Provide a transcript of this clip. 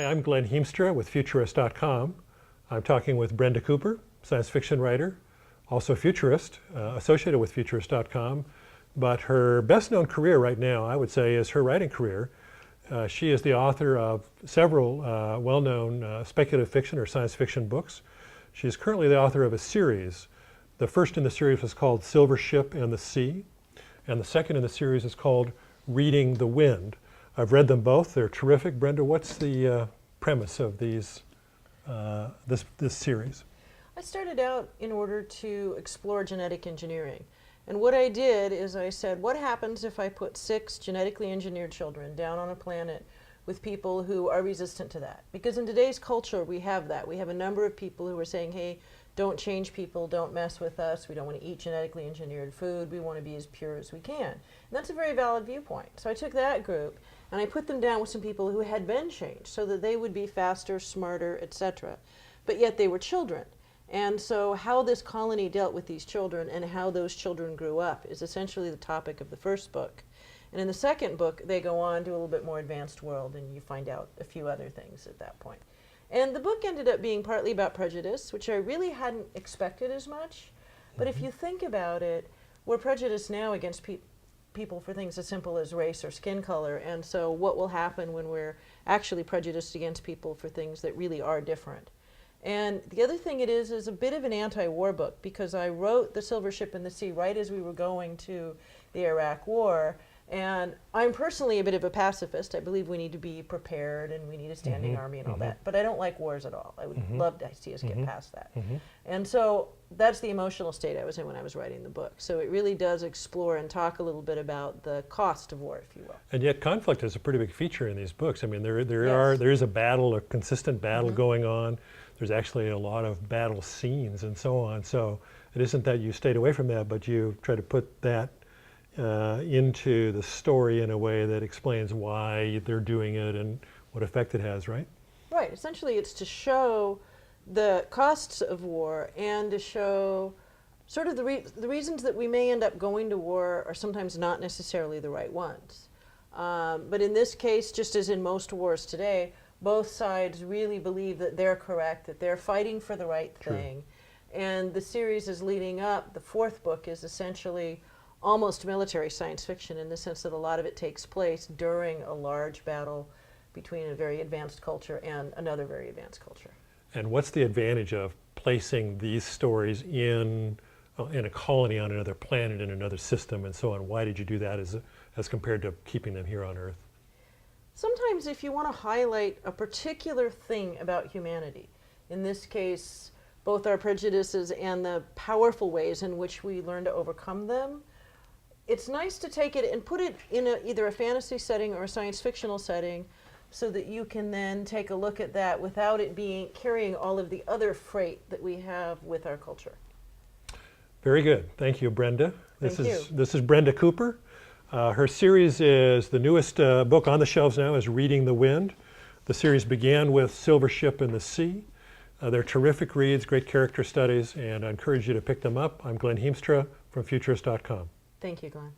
Hi, I'm Glen Hiemstra with Futurist.com. I'm talking with Brenda Cooper, science fiction writer, also a futurist, associated with Futurist.com. But her best known career right now, I would say, is her writing career. She is the author of several well-known speculative fiction or science fiction books. She is currently the author of a series. The first in the series was called Silver Ship and the Sea, and the second in the series is called Reading the Wind. I've read them both. They're terrific. Brenda, what's the premise of these this series? I started out in order to explore genetic engineering. And what I did is I said, what happens if I put 6 genetically engineered children down on a planet with people who are resistant to that? Because in today's culture, we have that. We have a number of people who are saying, hey, don't change people, don't mess with us, we don't want to eat genetically engineered food, we want to be as pure as we can. And that's a very valid viewpoint. So I took that group and I put them down with some people who had been changed so that they would be faster, smarter, etc. But yet they were children. And so how this colony dealt with these children and how those children grew up is essentially the topic of the first book. And in the second book, they go on to a little bit more advanced world, and you find out a few other things at that point. And the book ended up being partly about prejudice, which I really hadn't expected as much. But if you think about it, we're prejudiced now against people for things as simple as race or skin color. And so what will happen when we're actually prejudiced against people for things that really are different? And the other thing it is a bit of an anti-war book, because I wrote The Silver Ship and the Sea right as we were going to the Iraq War. And I'm personally a bit of a pacifist. I believe we need to be prepared and we need a standing army and all that. But I don't like wars at all. I would love to see us get past that. And so that's the emotional state I was in when I was writing the book. So it really does explore and talk a little bit about the cost of war, if you will. And yet conflict is a pretty big feature in these books. I mean, there Yes. is a battle, a consistent battle going on. There's actually a lot of battle scenes and so on. So it isn't that you stayed away from that, but you try to put that into the story in a way that explains why they're doing it and what effect it has, right? Right. Essentially, it's to show the costs of war and to show sort of the reasons that we may end up going to war are sometimes not necessarily the right ones. But in this case, just as in most wars today, both sides really believe that they're correct, that they're fighting for the right thing. And the series is leading up. The fourth book is essentially almost military science fiction in the sense that a lot of it takes place during a large battle between a very advanced culture and another very advanced culture. And what's the advantage of placing these stories in a colony on another planet, in another system, and so on? Why did you do that as compared to keeping them here on Earth? Sometimes if you want to highlight a particular thing about humanity, in this case, both our prejudices and the powerful ways in which we learn to overcome them, it's nice to take it and put it in either a fantasy setting or a science fictional setting so that you can then take a look at that without it carrying all of the other freight that we have with our culture. Very good. Thank you, Brenda. Thank you. This is Brenda Cooper. Her series is, the newest book on the shelves now is Reading the Wind. The series began with Silver Ship and the Sea. They're terrific reads, great character studies, and I encourage you to pick them up. I'm Glen Hiemstra from Futurist.com. Thank you, Glenn.